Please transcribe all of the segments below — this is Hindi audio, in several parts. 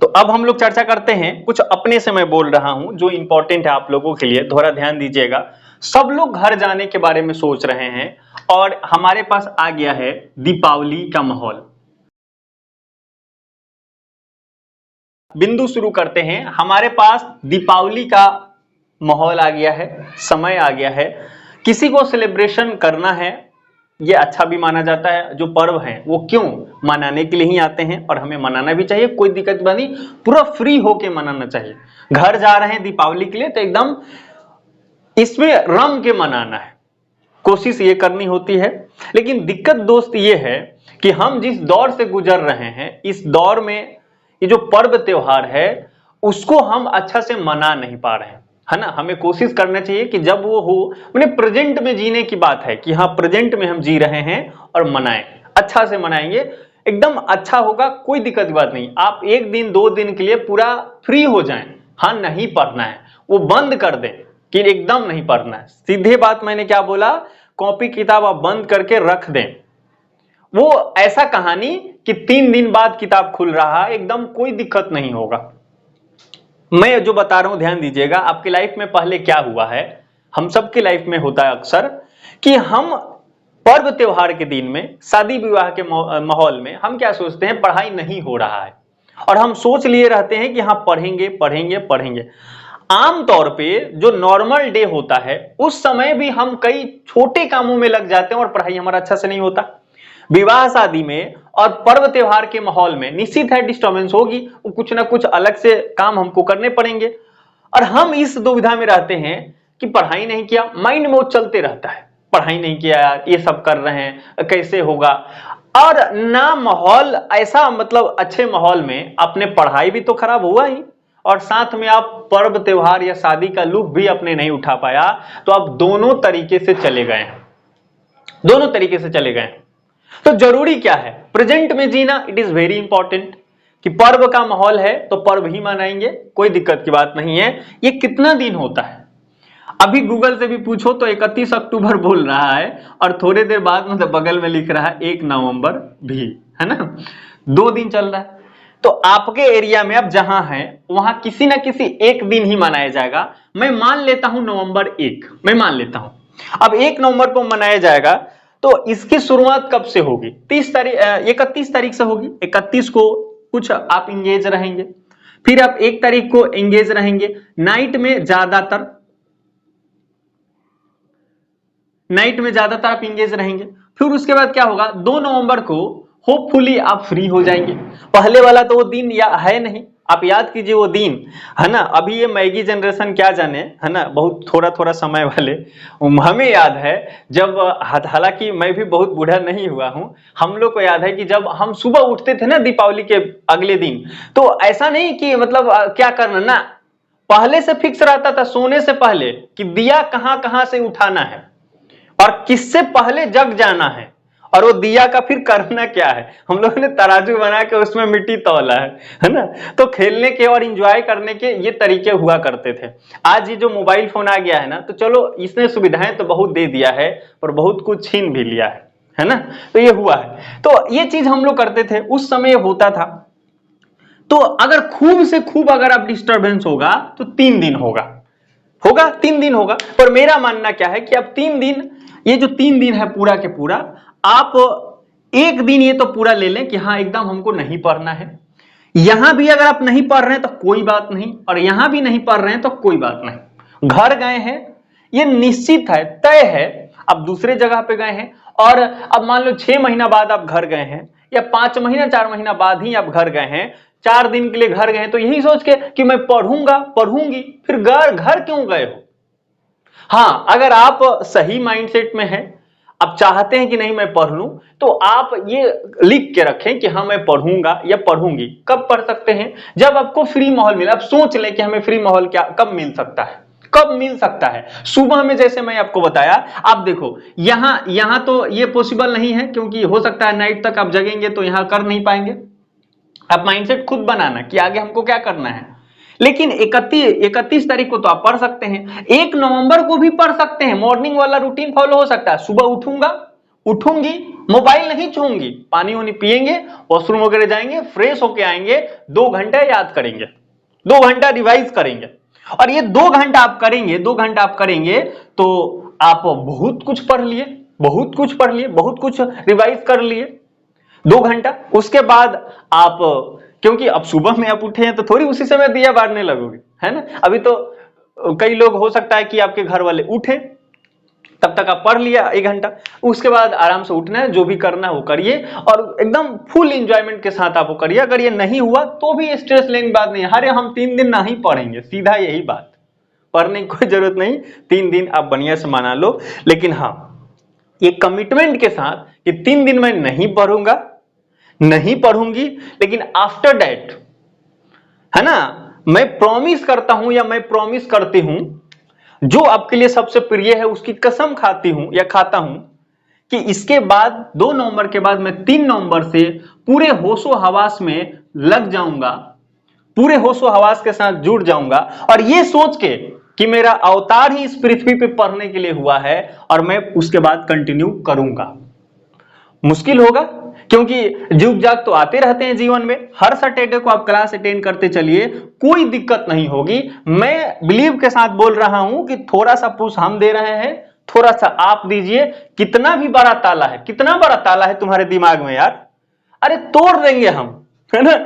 तो अब हम लोग चर्चा करते हैं, कुछ अपने से मैं बोल रहा हूं जो इंपॉर्टेंट है आप लोगों के लिए, थोड़ा ध्यान दीजिएगा। सब लोग घर जाने के बारे में सोच रहे हैं और हमारे पास आ गया है दीपावली का माहौल। बिंदु शुरू करते हैं। हमारे पास दीपावली का माहौल आ गया है, समय आ गया है। किसी को सेलिब्रेशन करना है, ये अच्छा भी माना जाता है। जो पर्व हैं वो क्यों मनाने के लिए ही आते हैं और हमें मनाना भी चाहिए, कोई दिक्कत नहीं, पूरा फ्री होके मनाना चाहिए। घर जा रहे हैं दीपावली के लिए तो एकदम इसमें रम के मनाना है, कोशिश ये करनी होती है। लेकिन दिक्कत दोस्त ये है कि हम जिस दौर से गुजर रहे हैं, इस दौर में ये जो पर्व त्योहार है उसको हम अच्छा से मना नहीं पा रहे हैं, है ना। हमें कोशिश करना चाहिए कि जब वो हो, मैंने प्रेजेंट में जीने की बात है कि हाँ प्रेजेंट में हम जी रहे हैं और मनाएं, अच्छा से मनाएंगे, एकदम अच्छा होगा, कोई दिक्कत की बात नहीं। आप एक दिन 2 दिन के लिए पूरा फ्री हो जाएं। हाँ, नहीं पढ़ना है वो बंद कर दें कि एकदम नहीं पढ़ना है, सीधे बात मैंने क्या बोला, कॉपी किताब आप बंद करके रख दें। वो ऐसा कहानी कि 3 दिन बाद किताब खुल रहा है, एकदम कोई दिक्कत नहीं होगा। मैं जो बता रहा हूं ध्यान दीजिएगा। आपकी लाइफ में पहले क्या हुआ है, हम सबकी लाइफ में होता है अक्सर कि हम पर्व त्योहार के दिन में, शादी विवाह के माहौल में हम क्या सोचते हैं, पढ़ाई नहीं हो रहा है और हम सोच लिए रहते हैं कि हाँ पढ़ेंगे पढ़ेंगे पढ़ेंगे। आमतौर पे जो नॉर्मल डे होता है उस समय भी हम कई छोटे कामों में लग जाते हैं और पढ़ाई हमारा अच्छा से नहीं होता। विवाह शादी में और पर्व त्योहार के माहौल में निश्चित है डिस्टर्बेंस होगी, कुछ ना कुछ अलग से काम हमको करने पड़ेंगे और हम इस दुविधा में रहते हैं कि पढ़ाई नहीं किया, माइंड में वो चलते रहता है, पढ़ाई नहीं किया, ये सब कर रहे हैं कैसे होगा। और ना माहौल ऐसा, मतलब अच्छे माहौल में अपने पढ़ाई भी तो खराब हुआ ही और साथ में आप पर्व त्योहार या शादी का लुत्फ भी अपने नहीं उठा पाया, तो आप दोनों तरीके से चले गए हैं, दोनों तरीके से चले गए। तो जरूरी क्या है, प्रेजेंट में जीना, इट इज वेरी इंपॉर्टेंट कि पर्व का माहौल है तो पर्व ही मनाएंगे, कोई दिक्कत की बात नहीं है। ये कितना दिन होता है, अभी गूगल से भी पूछो तो 31 अक्टूबर बोल रहा है और थोड़ी देर बाद मतलब बगल में लिख रहा है 1 नवंबर भी, है ना, 2 दिन चल रहा है। तो आपके एरिया में अब जहां है वहां किसी ना किसी एक दिन ही मनाया जाएगा। मैं मान लेता हूं नवंबर 1, मैं मान लेता हूं। अब 1 नवंबर को मनाया जाएगा तो इसकी शुरुआत कब से होगी, 31 तारीख से होगी। 31 को कुछ आप इंगेज रहेंगे, फिर आप 1 तारीख को इंगेज रहेंगे, नाइट में ज्यादातर आप इंगेज रहेंगे। फिर उसके बाद क्या होगा, 2 नवंबर को होपफुली आप फ्री हो जाएंगे। पहले वाला तो वो दिन या है नहीं, आप याद कीजिए वो दिन, है ना। अभी ये मैगी जनरेशन क्या जाने, है ना, बहुत थोड़ा थोड़ा समय वाले, हमें याद है जब, हालांकि मैं भी बहुत बूढ़ा नहीं हुआ हूं, हम लोग को याद है कि जब हम सुबह उठते थे ना दीपावली के अगले दिन, तो ऐसा नहीं कि मतलब क्या करना ना, पहले से फिक्स रहता था सोने से पहले कि दिया कहां कहां से उठाना है और किससे पहले जग जाना है और वो दिया का फिर करना क्या है। हम लोगों ने तराजू बना के उसमें मिट्टी तौला है ना। तो खेलने के और एंजॉय करने के ये तरीके हुआ करते थे। आज ये जो मोबाइल फोन आ गया है ना, तो चलो इसने सुविधाएं तो बहुत दे दिया है पर बहुत कुछ छीन भी लिया है ना। तो ये हुआ है, तो ये चीज हम लोग करते थे, उस समय होता था। तो अगर खूब से खूब अगर आप डिस्टर्बेंस होगा तो 3 दिन होगा 3 दिन होगा। पर मेरा मानना क्या है कि अब 3 दिन, ये जो 3 दिन है पूरा के पूरा, आप 1 दिन ये तो पूरा ले लें कि हाँ एकदम हमको नहीं पढ़ना है। यहां भी अगर आप नहीं पढ़ रहे हैं तो कोई बात नहीं, और यहां भी नहीं पढ़ रहे हैं तो कोई बात नहीं। घर गए हैं, ये निश्चित है, तय है, अब दूसरे जगह पे गए हैं और अब मान लो 6 महीना बाद आप घर गए हैं या 5 महीना 4 महीना बाद ही आप घर गए हैं, 4 दिन के लिए घर गए हैं, तो यही सोच के कि मैं पढ़ूंगा पढ़ूंगी, फिर घर क्यों गए हो। हाँ, अगर आप सही माइंडसेट में हैं, आप चाहते हैं कि नहीं मैं पढ़ लूं, तो आप ये लिख के रखें कि हाँ मैं पढ़ूंगा या पढ़ूंगी। कब पढ़ सकते हैं, जब आपको फ्री माहौल मिले। आप सोच लें कि हमें फ्री माहौल क्या कब मिल सकता है, कब मिल सकता है। सुबह में, जैसे मैं आपको बताया, आप देखो यहां तो ये पॉसिबल नहीं है क्योंकि हो सकता है नाइट तक आप जगेंगे तो यहां कर नहीं पाएंगे। आप माइंडसेट खुद बनाना कि आगे हमको क्या करना है। लेकिन 31 तारीख को तो आप पढ़ सकते हैं, 1 नवंबर को भी पढ़ सकते हैं। मॉर्निंग वाला रूटीन फॉलो हो सकता है, सुबह उठूंगी, मोबाइल नहीं छूंगी, पानी वानी पिएंगे, वॉशरूम वगैरह जाएंगे, फ्रेश होके आएंगे, 2 घंटा याद करेंगे, 2 घंटा रिवाइज करेंगे। और ये 2 घंटा आप करेंगे, 2 घंटा आप करेंगे तो आप बहुत कुछ पढ़ लिए, बहुत कुछ पढ़ लिए, बहुत कुछ रिवाइज कर लिए 2 घंटा। उसके बाद आप, क्योंकि अब सुबह में आप उठे हैं तो थोड़ी उसी समय दिया बारने लगोगे, है ना। अभी तो कई लोग हो सकता है कि आपके घर वाले उठे, तब तक आप पढ़ लिया 1 घंटा, उसके बाद आराम से उठना है, जो भी करना है वो करिए और एकदम फुल एंजॉयमेंट के साथ आप वो करिए। अगर ये नहीं हुआ तो भी स्ट्रेस लेने की बात नहीं है, अरे हम 3 दिन नहीं पढ़ेंगे, सीधा यही बात, पढ़ने की कोई जरूरत नहीं, 3 दिन आप बढ़िया से मना लो। लेकिन हाँ, ये कमिटमेंट के साथ कि 3 दिन मैं नहीं पढ़ूंगा, नहीं पढ़ूंगी, लेकिन आफ्टर दैट, है ना, मैं प्रॉमिस करता हूं या मैं प्रॉमिस करती हूं, जो आपके लिए सबसे प्रिय है उसकी कसम खाती हूं या खाता हूं कि इसके बाद 2 नवंबर के बाद मैं 3 नवंबर से पूरे होशो हवास में लग जाऊंगा, पूरे होशो हवास के साथ जुड़ जाऊंगा, और ये सोच के कि मेरा अवतार ही इस पृथ्वी पे पढ़ने के लिए हुआ है और मैं उसके बाद कंटिन्यू करूंगा। मुश्किल होगा, क्योंकि जुग जाग तो आते रहते हैं जीवन में, हर सैटरडे को आप क्लास अटेंड करते चलिए, कोई दिक्कत नहीं होगी। मैं बिलीव के साथ बोल रहा हूं कि थोड़ा सा पुश हम दे रहे हैं, थोड़ा सा आप दीजिए। कितना भी बड़ा ताला है, कितना बड़ा ताला है तुम्हारे दिमाग में यार, अरे तोड़ देंगे हम, है ना।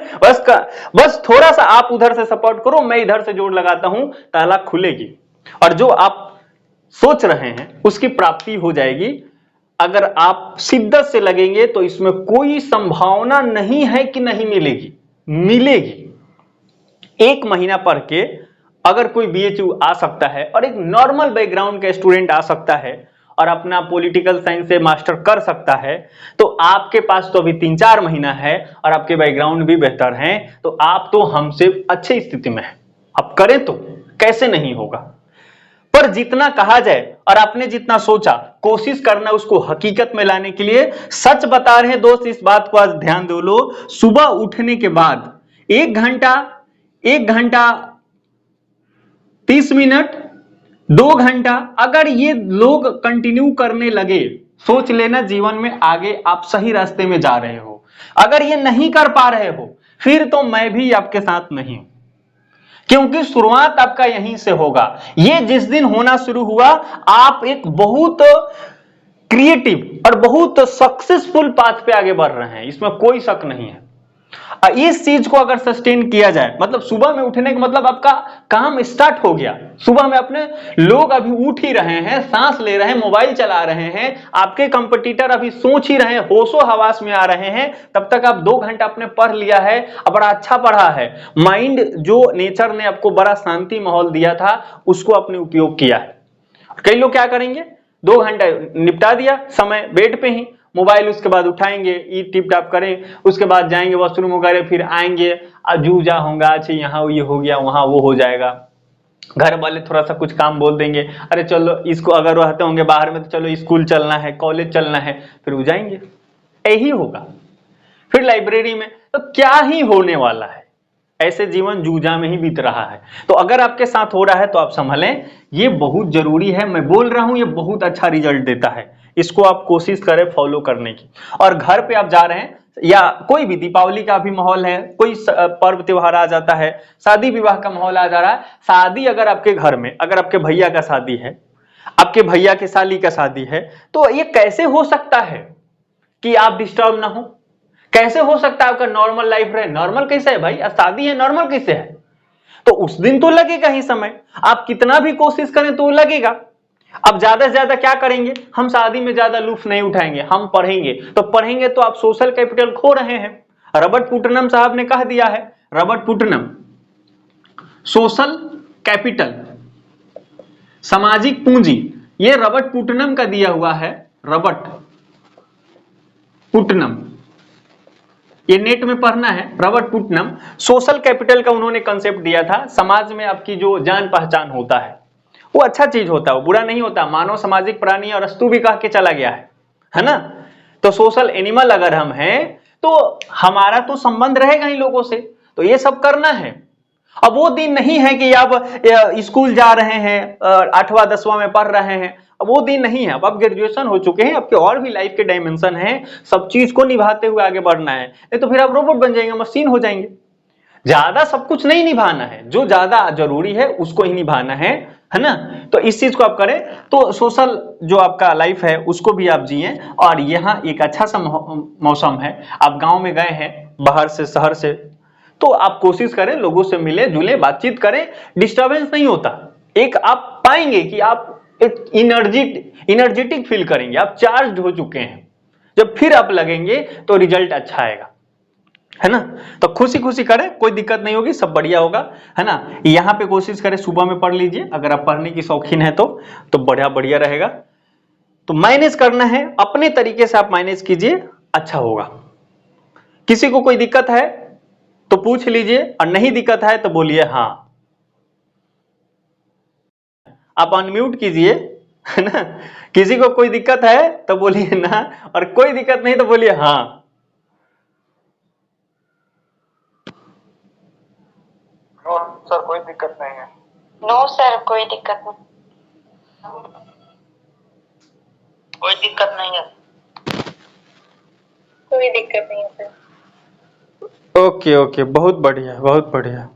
बस थोड़ा सा आप उधर से सपोर्ट करो, मैं इधर से जोड़ लगाता हूं, ताला खुलेगी और जो आप सोच रहे हैं उसकी प्राप्ति हो जाएगी। अगर आप शिद्दत से लगेंगे तो इसमें कोई संभावना नहीं है कि नहीं मिलेगी, मिलेगी। 1 महीना पढ़ के अगर कोई बीएचयू आ सकता है और एक नॉर्मल बैकग्राउंड का स्टूडेंट आ सकता है और अपना पॉलिटिकल साइंस से मास्टर कर सकता है, तो आपके पास तो अभी 3-4 महीना है और आपके बैकग्राउंड भी बेहतर हैं, तो आप तो हमसे अच्छी स्थिति में हैं। आप करें तो कैसे नहीं होगा। पर जितना कहा जाए और आपने जितना सोचा, कोशिश करना उसको हकीकत में लाने के लिए। सच बता रहे हैं दोस्त, इस बात को आज ध्यान दो लो, सुबह उठने के बाद 1 घंटा, 1 घंटा 30 मिनट, 2 घंटा, अगर ये लोग कंटिन्यू करने लगे, सोच लेना जीवन में आगे आप सही रास्ते में जा रहे हो। अगर ये नहीं कर पा रहे हो, फिर तो मैं भी आपके साथ नहीं हूं, क्योंकि शुरुआत आपका यहीं से होगा। ये जिस दिन होना शुरू हुआ, आप एक बहुत क्रिएटिव और बहुत सक्सेसफुल पाथ पे आगे बढ़ रहे हैं, इसमें कोई शक नहीं है। इस चीज को अगर सस्टेन किया जाए, मतलब सुबह में उठने का मतलब आपका काम स्टार्ट हो गया। सुबह में अपने लोग अभी उठ ही रहे हैं, सांस ले रहे हैं, मोबाइल चला रहे हैं, आपके कंपटीटर अभी सोच ही रहे हैं, होशो हवास में आ रहे हैं, तब तक आप 2 घंटा आपने पढ़ लिया है, बड़ा अच्छा पढ़ा है। माइंड जो नेचर ने आपको बड़ा शांति माहौल दिया था, उसको आपने उपयोग किया है। कई लोग क्या करेंगे, 2 घंटा निपटा दिया समय बेड पे ही, मोबाइल उसके बाद उठाएंगे, ई टिप टाप करें, उसके बाद जाएंगे वॉशरूम वगैरह, फिर आएंगे, जूझा होगा, अच्छा यहाँ ये हो गया, वहां वो हो जाएगा। घर वाले थोड़ा सा कुछ काम बोल देंगे, अरे चलो इसको, अगर रहते होंगे बाहर में तो चलो स्कूल चलना है, कॉलेज चलना है, फिर वो जाएंगे। यही होगा फिर लाइब्रेरी में, तो क्या ही होने वाला है। ऐसे जीवन जूझा में ही बीत रहा है। तो अगर आपके साथ हो रहा है तो आप संभलें, ये बहुत जरूरी है। मैं बोल रहा हूं ये बहुत अच्छा रिजल्ट देता है, इसको आप कोशिश करें फॉलो करने की। और घर पे आप जा रहे हैं, या कोई भी दीपावली का भी माहौल है, कोई पर्व त्योहार आ जाता है, शादी विवाह का माहौल आ जा रहा है। शादी अगर आपके घर में, अगर आपके भैया का शादी है, आपके भैया के साली का शादी है, तो ये कैसे हो सकता है कि आप डिस्टर्ब ना हो? कैसे हो सकता है आपका नॉर्मल लाइफ रहे? नॉर्मल कैसे है भाई, शादी है, नॉर्मल कैसे है? तो उस दिन तो लगेगा ही समय, आप कितना भी कोशिश करें तो लगेगा। अब ज्यादा से ज्यादा क्या करेंगे, हम शादी में ज्यादा लुत्फ नहीं उठाएंगे, हम पढ़ेंगे। तो पढ़ेंगे तो आप सोशल कैपिटल खो रहे हैं। रॉबर्ट पुटनम साहब ने कह दिया है, रॉबर्ट पुटनम, सोशल कैपिटल, सामाजिक पूंजी, ये रॉबर्ट पुटनम का दिया हुआ है। रॉबर्ट पुटनम, ये नेट में पढ़ना है। रॉबर्ट पुटनम, सोशल कैपिटल का उन्होंने कंसेप्ट दिया था। समाज में आपकी जो जान पहचान होता है वो अच्छा चीज होता है, वो बुरा नहीं होता। मानव सामाजिक प्राणी और अस्तु भी कह के चला गया है ना। तो सोशल एनिमल अगर हम हैं तो हमारा तो संबंध रहेगा ही लोगों से, तो ये सब करना है। अब वो दिन नहीं है कि आप स्कूल जा रहे हैं, 8वां 10वां में पढ़ रहे हैं, अब वो दिन नहीं है। अब आप ग्रेजुएशन हो चुके हैं, आपके और भी लाइफ के डायमेंशन हैं, सब चीज को निभाते हुए आगे बढ़ना है, नहीं तो फिर आप रोबोट बन जाएंगे, मशीन हो जाएंगे। ज्यादा सब कुछ नहीं निभाना है, जो ज्यादा जरूरी है उसको ही निभाना है ना। तो इस चीज को आप करें तो सोशल जो आपका लाइफ है उसको भी आप जिए। और यहाँ एक अच्छा सा मौसम है, आप गांव में गए हैं बाहर से शहर से, तो आप कोशिश करें लोगों से मिले जुले, बातचीत करें, डिस्टरबेंस नहीं होता। एक आप पाएंगे कि आप एक इनर्जेटिक फील करेंगे, आप चार्ज हो चुके हैं। जब फिर आप लगेंगे तो रिजल्ट अच्छा आएगा, है ना। तो खुशी खुशी करें, कोई दिक्कत नहीं होगी, सब बढ़िया होगा, है ना। यहां पे कोशिश करें सुबह में पढ़ लीजिए, अगर आप पढ़ने की शौकीन है तो बढ़िया बढ़िया रहेगा। तो मैनेज करना है अपने तरीके से, आप मैनेज कीजिए, अच्छा होगा। किसी को कोई दिक्कत है तो पूछ लीजिए, और नहीं दिक्कत है तो बोलिए हाँ। आप अनम्यूट कीजिए, है ना। किसी को कोई दिक्कत है तो बोलिए ना, और कोई दिक्कत नहीं तो बोलिए हाँ। नो सर, कोई दिक्कत नहीं है। नो सर, कोई दिक्कत नहीं, कोई दिक्कत नहीं है। कोई दिक्कत नहीं है सर। ओके ओके, बहुत बढ़िया बहुत बढ़िया।